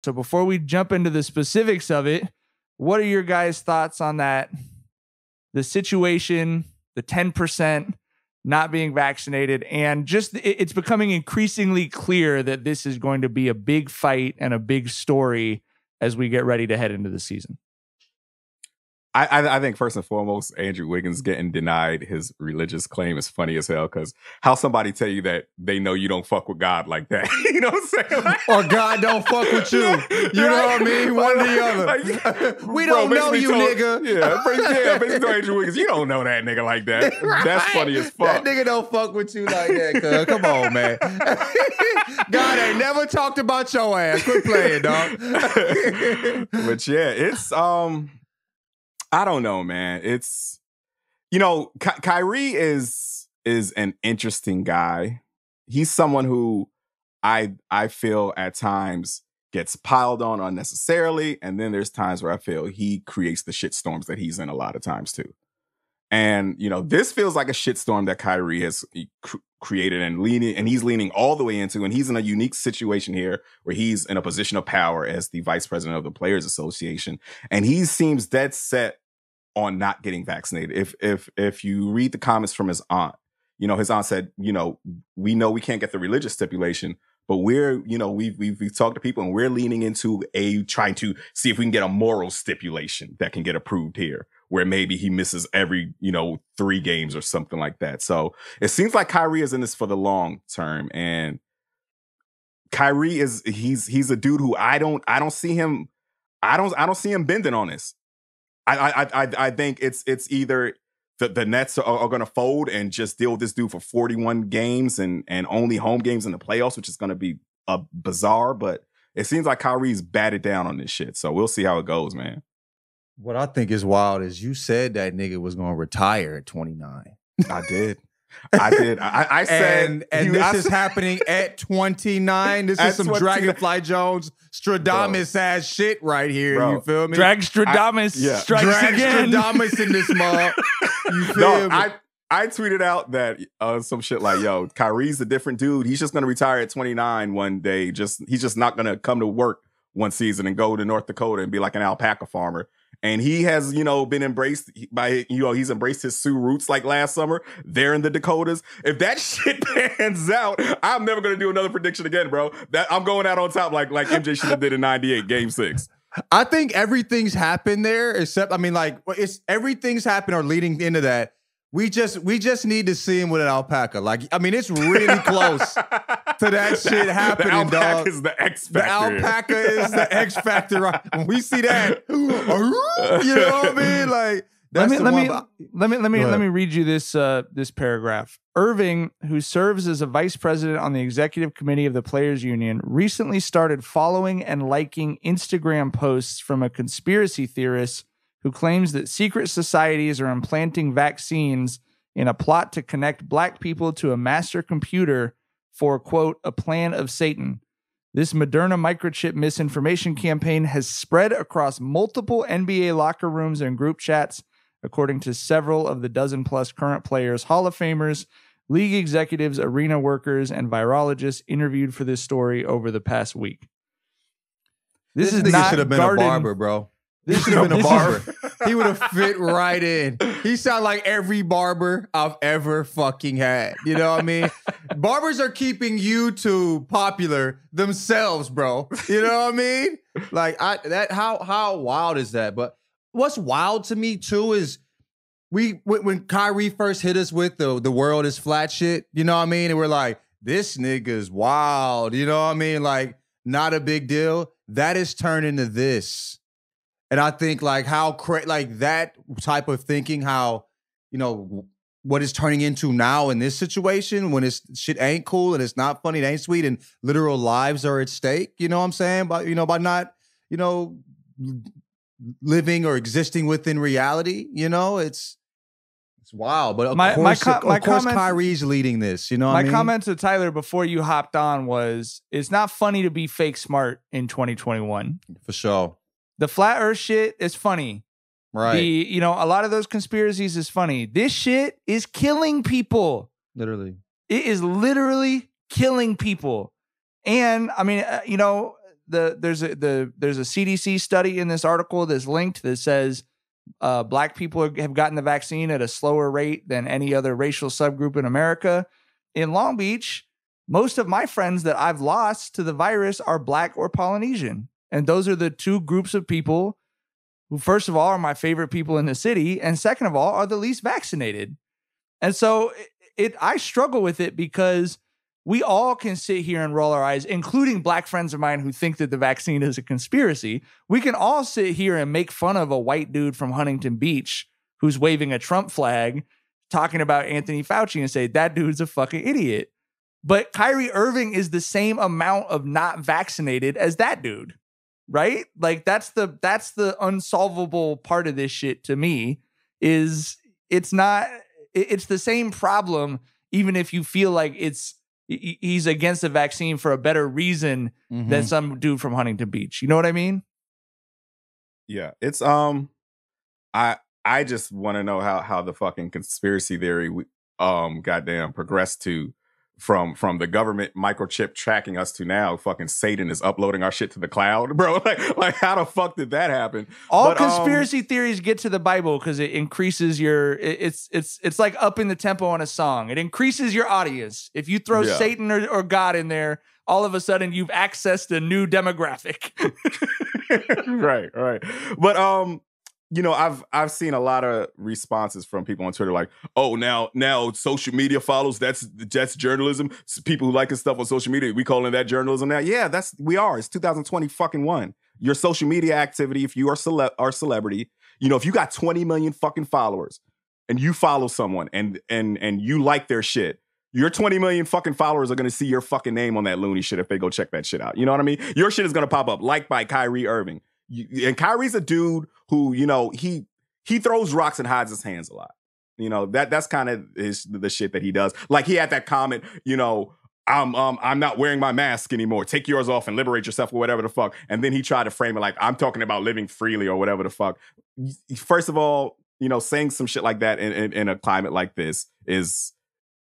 So before we jump into the specifics of it, what are your guys' thoughts on that? The situation, the 10% not being vaccinated, and just it's becoming increasingly clear that this is going to be a big fight and a big story as we get ready to head into the season. I think first and foremost, Andrew Wiggins getting denied his religious claim is funny as hell, because how somebody tell you that they know you don't fuck with God like that? You know what I'm saying? Or God don't fuck with you. You know what I mean? One or the other. Like, we don't know you, nigga. Yeah, basically told Andrew Wiggins, you don't know that nigga like that. Right. That's funny as fuck. That nigga don't fuck with you like that, cuz. Come on, man. God ain't never talked about your ass. Quit playing, dog. But yeah, it's I don't know, man. It's, you know, Kyrie is an interesting guy. He's someone who I feel at times gets piled on unnecessarily, and then there's times where I feel he creates the shitstorms that he's in a lot of times too. And, you know, this feels like a shitstorm that Kyrie has created and he's leaning all the way into, and he's in a unique situation here where he's in a position of power as the vice president of the Players Association. And he seems dead set on not getting vaccinated. If you read the comments from his aunt, you know, his aunt said, you know we can't get the religious stipulation, but we're, you know, we've talked to people and we're leaning into trying to see if we can get a moral stipulation that can get approved here, where maybe he misses every, you know, 3 games or something like that. So it seems like Kyrie is in this for the long term, and Kyrie he's a dude who I don't see him bending on this. I think it's either the Nets are going to fold and just deal with this dude for 41 games and only home games in the playoffs, which is going to be bizarre. But it seems like Kyrie's batted down on this shit. So we'll see how it goes, man. What I think is wild is you said that nigga was going to retire at 29. I did. I said, and this is happening at 29. This is some Dragonfly Jones Stradamus ass shit right here. Bro. You feel me? Drag Stradamus strikes again. Stradamus in this mug. You feel me? I tweeted out that some shit like, yo, Kyrie's a different dude. He's just going to retire at 29 one day. He's just not going to come to work one season and go to North Dakota and be like an alpaca farmer. And he has, you know, been embraced by, you know, he's embraced his Sioux roots like last summer there in the Dakotas. If that shit pans out, I'm never going to do another prediction again, bro. I'm going out on top like MJ should have did in 98, Game 6. I think everything's happened there, except, I mean, like, everything's happened or leading into that. We just need to see him with an alpaca. Like, I mean, it's really close to that shit happening, dog. The alpaca is the X factor. The alpaca is the X factor. Right? When we see that, you know what I mean? Like, let me read you this paragraph. Irving, who serves as a vice president on the executive committee of the Players Union, recently started following and liking Instagram posts from a conspiracy theorist who claims that secret societies are implanting vaccines in a plot to connect black people to a master computer for, quote, a plan of Satan. This Moderna microchip misinformation campaign has spread across multiple NBA locker rooms and group chats, according to several of the dozen-plus current players, Hall of Famers, league executives, arena workers, and virologists interviewed for this story over the past week. This nigga should have been a barber, bro. This should have been a barber. He would have fit right in. He sound like every barber I've ever fucking had. You know what I mean? Barbers are keeping YouTube popular themselves, bro. You know what I mean? Like, how wild is that? But what's wild to me too is when Kyrie first hit us with the world is flat shit, you know what I mean? And we're like, this nigga's wild. You know what I mean? Like, not a big deal. That is turned into this. And I think like like that type of thinking, how, you know, what it's turning into now in this situation when it's shit ain't cool and it's not funny, it ain't sweet, and literal lives are at stake. You know what I'm saying? But, you know, by not, you know, living or existing within reality, you know, it's wild. But of course, Kyrie's leading this. You know what I mean? My comment to Tyler before you hopped on was, it's not funny to be fake smart in 2021. For sure. The flat earth shit is funny. Right. You know, a lot of those conspiracies is funny. This shit is killing people. Literally. It is literally killing people. And I mean, you know, there's a CDC study in this article that's linked that says black people have gotten the vaccine at a slower rate than any other racial subgroup in America. In Long Beach, most of my friends that I've lost to the virus are black or Polynesian. And those are the two groups of people who, first of all, are my favorite people in the city, and second of all, are the least vaccinated. And so I struggle with it because we all can sit here and roll our eyes, including black friends of mine who think that the vaccine is a conspiracy. We can all sit here and make fun of a white dude from Huntington Beach who's waving a Trump flag, talking about Anthony Fauci, and say, that dude's a fucking idiot. But Kyrie Irving is the same amount of not vaccinated as that dude, right? Like that's the unsolvable part of this shit to me is it's the same problem, even if you feel like he's against the vaccine for a better reason than some dude from Huntington Beach. You know what I mean? Yeah, it's I just want to know how the fucking conspiracy theory goddamn progressed to from the government microchip tracking us to now fucking Satan is uploading our shit to the cloud, bro. Like how the fuck did that happen? All conspiracy theories get to the Bible because it increases your it's like upping the tempo on a song. It increases your audience. If you throw Satan or God in there, all of a sudden you've accessed a new demographic. Right. But you know, I've seen a lot of responses from people on Twitter like, oh, now social media follows, that's journalism. People who like this stuff on social media, we calling that journalism now. Yeah, we are. It's 2020 Your social media activity, if you are celebrity, you know, if you got 20 million fucking followers and you follow someone and you like their shit, your 20 million fucking followers are going to see your fucking name on that loony shit if they go check that shit out. You know what I mean? Your shit is going to pop up, liked by Kyrie Irving. And Kyrie's a dude who, you know, he throws rocks and hides his hands a lot. You know, that's kind of the shit that he does. Like he had that comment, you know, I'm not wearing my mask anymore. Take yours off and liberate yourself or whatever the fuck. And then he tried to frame it like I'm talking about living freely or whatever the fuck. First of all, you know, saying some shit like that in a climate like this is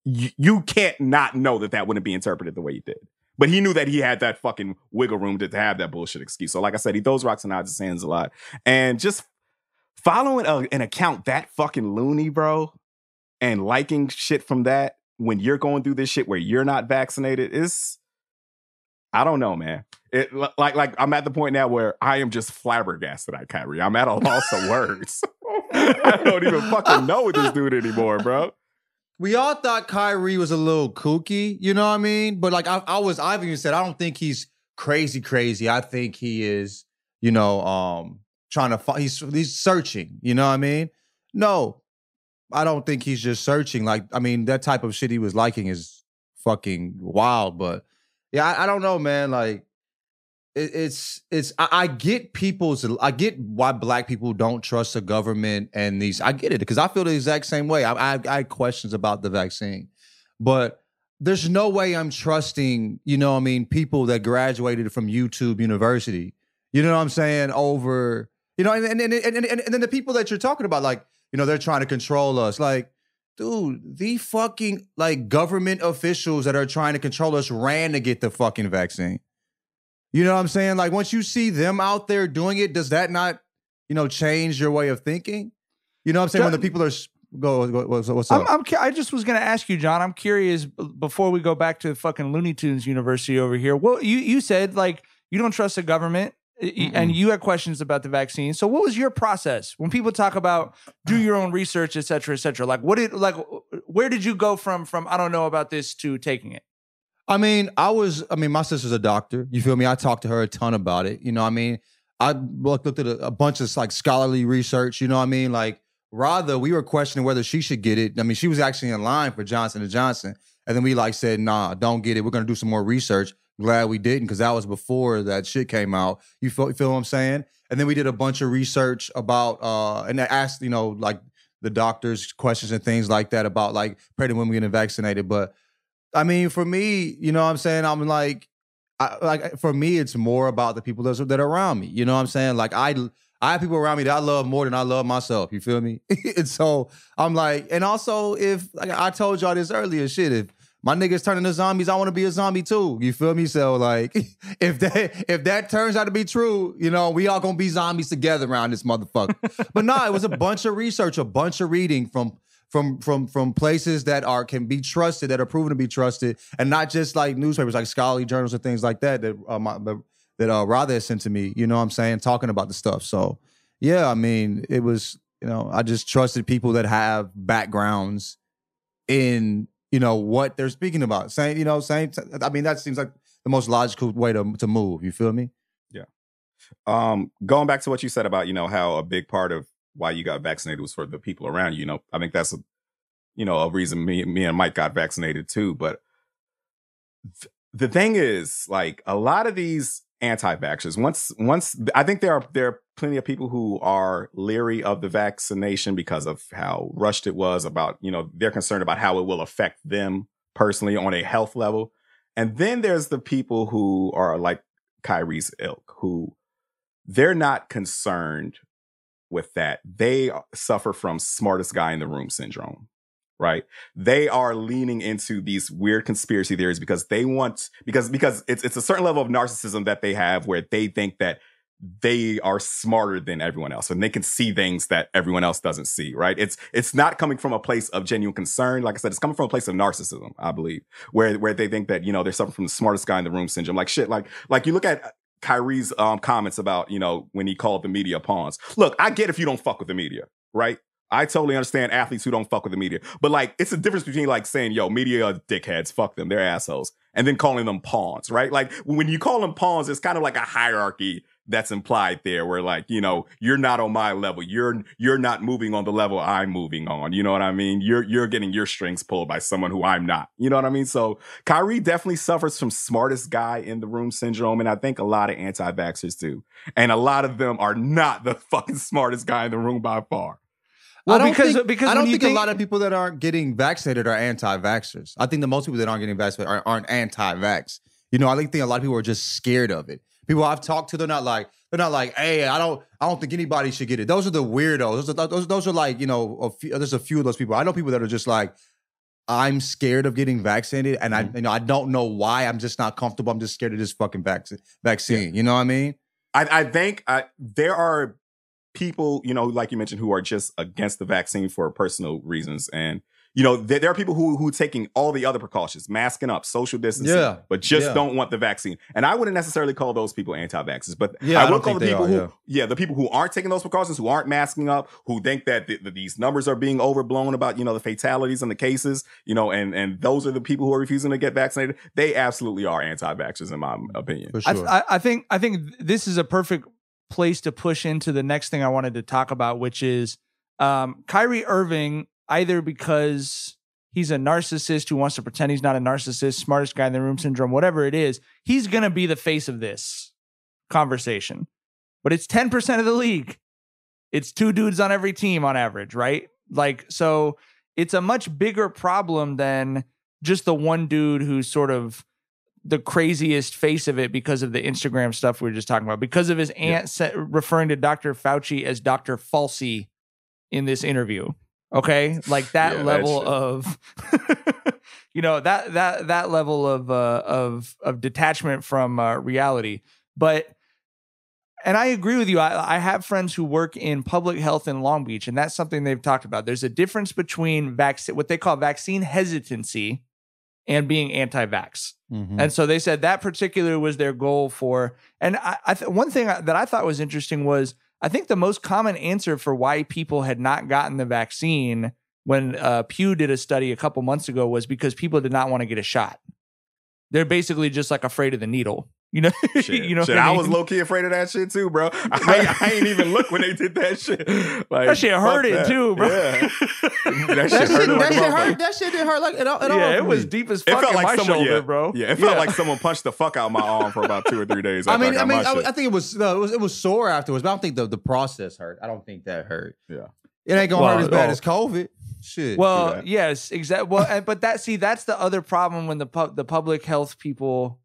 you can't not know that wouldn't be interpreted the way you did. But he knew that he had that fucking wiggle room to have that bullshit excuse. So like I said, he throws rocks and hides his hands a lot. And just following an account that fucking loony, bro, and liking shit from that when you're going through this shit where you're not vaccinated is, I don't know, man. It like I'm at the point now where I am just flabbergasted at Kyrie. I'm at a loss of words. I don't even fucking know with this dude anymore, bro. We all thought Kyrie was a little kooky, you know what I mean? But like I've even said, I don't think he's crazy. I think he is, you know, trying to find, he's searching, you know what I mean? No, I don't think he's just searching. Like, I mean, that type of shit he was liking is fucking wild. But yeah, I don't know, man. Like, I get why black people don't trust the government and I get it because I feel the exact same way. I had questions about the vaccine, but there's no way I'm trusting, you know what I mean, people that graduated from YouTube University, you know what I'm saying, over, you know, and then the people that you're talking about, like, you know, they're trying to control us. Like, dude, the fucking like government officials that are trying to control us ran to get the fucking vaccine. You know what I'm saying? Like, once you see them out there doing it, does that not, you know, change your way of thinking? You know what I'm saying? When the people are... What's up? I just was going to ask you, John, I'm curious, before we go back to fucking Looney Tunes University over here, well, you said, like, you don't trust the government, and you had questions about the vaccine. So what was your process? When people talk about do your own research, et cetera, like, where did you go from I don't know about this to taking it? I mean, my sister's a doctor. You feel me? I talked to her a ton about it. You know what I mean? I looked at a bunch of like scholarly research. You know what I mean? Like, rather, we were questioning whether she should get it. I mean, she was actually in line for Johnson & Johnson. And then we like said, nah, don't get it. We're going to do some more research. Glad we didn't, because that was before that shit came out. You feel what I'm saying? And then we did a bunch of research about, and I asked, you know, like the doctors questions and things like that about like pregnant women getting vaccinated. But I mean, for me, you know what I'm saying? I'm like, for me, it's more about the people that are around me. You know what I'm saying? Like, I have people around me that I love more than I love myself. You feel me? And so I'm like, and also if, like I told y'all this earlier, shit, if my niggas turning to zombies, I want to be a zombie too. You feel me? So like, if that turns out to be true, you know, we all gonna be zombies together around this motherfucker. But no, it was a bunch of research, a bunch of reading from places that can be trusted, that are proven to be trusted, and not just like newspapers, like scholarly journals and things like that that Radha sent to me. You know what I'm saying? Talking about the stuff. So yeah, I mean, it was, you know, I just trusted people that have backgrounds in, you know, what they're speaking about. I mean, that seems like the most logical way to move. You feel me? Yeah. Going back to what you said about, you know, how a big part of why you got vaccinated was for the people around you. You know, I think that's a reason me and Mike got vaccinated too. But the thing is, like, a lot of these anti-vaxxers, once I think there are plenty of people who are leery of the vaccination because of how rushed it was, about, you know, they're concerned about how it will affect them personally on a health level. And then there's the people who are like Kyrie's ilk, who they're not concerned with that. They suffer from smartest guy in the room syndrome, right? They are leaning into these weird conspiracy theories because they want, because it's a certain level of narcissism that they have where they think that they are smarter than everyone else and they can see things that everyone else doesn't see, right? It's not coming from a place of genuine concern. Like I said, it's coming from a place of narcissism, I believe, where they think that, you know, they're suffering from the smartest guy in the room syndrome. Like shit, like you look at Kyrie's comments about, you know, when he called the media pawns. Look, I get if you don't fuck with the media, right? I totally understand athletes who don't fuck with the media. But like, it's a difference between like saying, yo, media are dickheads, fuck them, they're assholes, and then calling them pawns, right? Like when you call them pawns, it's kind of like a hierarchy that's implied there where, like, you know, you're not on my level. You're not moving on the level I'm moving on. You know what I mean? You're getting your strings pulled by someone who I'm not. You know what I mean? So Kyrie definitely suffers from smartest guy in the room syndrome. And I think a lot of anti-vaxxers do. And a lot of them are not the fucking smartest guy in the room by far. Well, I don't think a lot of people that aren't getting vaccinated are anti-vaxxers. I think the most people that aren't getting vaccinated aren't anti-vax. You know, I think a lot of people are just scared of it. People I've talked to, they're not like, hey, I don't think anybody should get it. Those are the weirdos. Those are like, you know, there's a few of those people. I know people that are just like, I'm scared of getting vaccinated, and I don't know why. I'm just not comfortable. I'm just scared of this fucking vaccine. Yeah. You know what I mean? I think there are people, you know, like you mentioned, who are just against the vaccine for personal reasons. And, you know, there are people who are taking all the other precautions, masking up, social distancing, but just don't want the vaccine. And I wouldn't necessarily call those people anti-vaxxers, but I would call the people the people who aren't taking those precautions, who aren't masking up, who think that these numbers are being overblown about, you know, the fatalities and the cases, you know, and those are the people who are refusing to get vaccinated. They absolutely are anti-vaxxers, in my opinion. For sure. I think this is a perfect place to push into the next thing I wanted to talk about, which is Kyrie Irving, either because he's a narcissist who wants to pretend he's not a narcissist, smartest guy in the room syndrome, whatever it is, he's going to be the face of this conversation. But it's 10% of the league. It's 2 dudes on every team on average, right? Like, so it's a much bigger problem than just the one dude who's sort of the craziest face of it because of the Instagram stuff we were just talking about, because of his aunt referring to Dr. Fauci as Dr. Falsey in this interview. Okay, like that level of, you know, that level of detachment from reality. But, and I agree with you. I have friends who work in public health in Long Beach, and that's something they've talked about. There's a difference between what they call vaccine hesitancy and being anti-vax. Mm-hmm. And so they said that particular was their goal for. And one thing that I thought was interesting was, I think the most common answer for why people had not gotten the vaccine when Pew did a study a couple months ago was because people did not want to get a shot. They're basically just like afraid of the needle. You know, you know. Shit, I was low key afraid of that shit too, bro. I ain't even look when they did that shit. Like, that shit hurted too, bro. Yeah. that shit hurt. That shit didn't hurt like at all. Yeah, it was deep as fuck in my shoulder, bro. Yeah, it felt like someone punched the fuck out my arm for about 2 or 3 days. I think it was sore afterwards, but I don't think the process hurt. I don't think that hurt. Yeah, it ain't gonna hurt as bad as COVID. Shit. Well, yes, exactly. Well, but that's the other problem when the public health people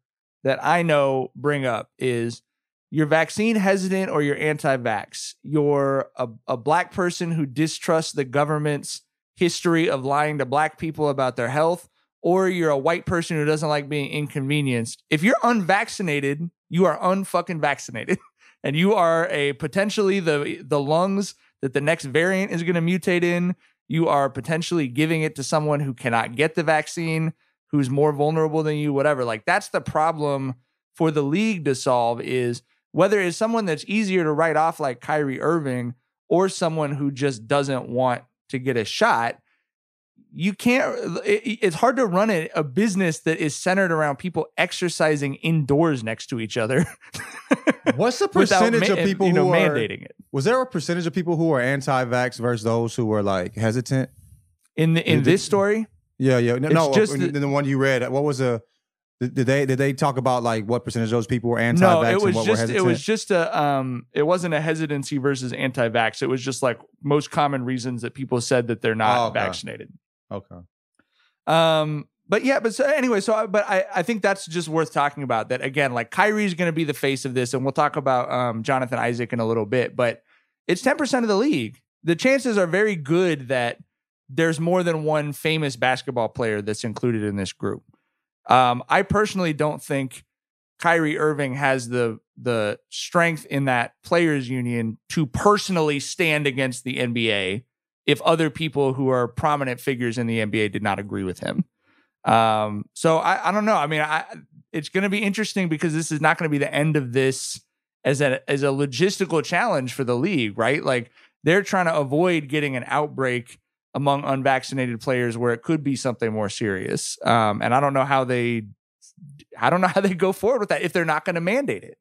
that I know bring up is you're vaccine hesitant or you're anti-vax. You're a black person who distrusts the government's history of lying to black people about their health, or you're a white person who doesn't like being inconvenienced. If you're unvaccinated, you are unfucking vaccinated. And you are potentially the lungs that the next variant is going to mutate in. You are potentially giving it to someone who cannot get the vaccine, who's more vulnerable than you, whatever. Like, that's the problem for the league to solve, is whether it's someone that's easier to write off like Kyrie Irving or someone who just doesn't want to get a shot. You can't, it's hard to run a business that is centered around people exercising indoors next to each other. What's the percentage of people who are mandating it? Was there a percentage of people who are anti-vax versus those who were like hesitant? In this story? Yeah. No, just in the one you read, what was did they talk about like what percentage of those people were anti-vax no, and what were hesitant? It was just it wasn't a hesitancy versus anti-vax. It was just like most common reasons that people said that they're not vaccinated. Okay. But I think that's just worth talking about. That again, like Kyrie's going to be the face of this, and we'll talk about Jonathan Isaac in a little bit. But it's 10% of the league. The chances are very good that there's more than one famous basketball player that's included in this group. I personally don't think Kyrie Irving has the strength in that players union to personally stand against the NBA if other people who are prominent figures in the NBA did not agree with him. So I don't know. I mean, it's going to be interesting because this is not going to be the end of this as a logistical challenge for the league, right? Like, they're trying to avoid getting an outbreak among unvaccinated players where it could be something more serious. And I don't know how they go forward with that if they're not going to mandate it.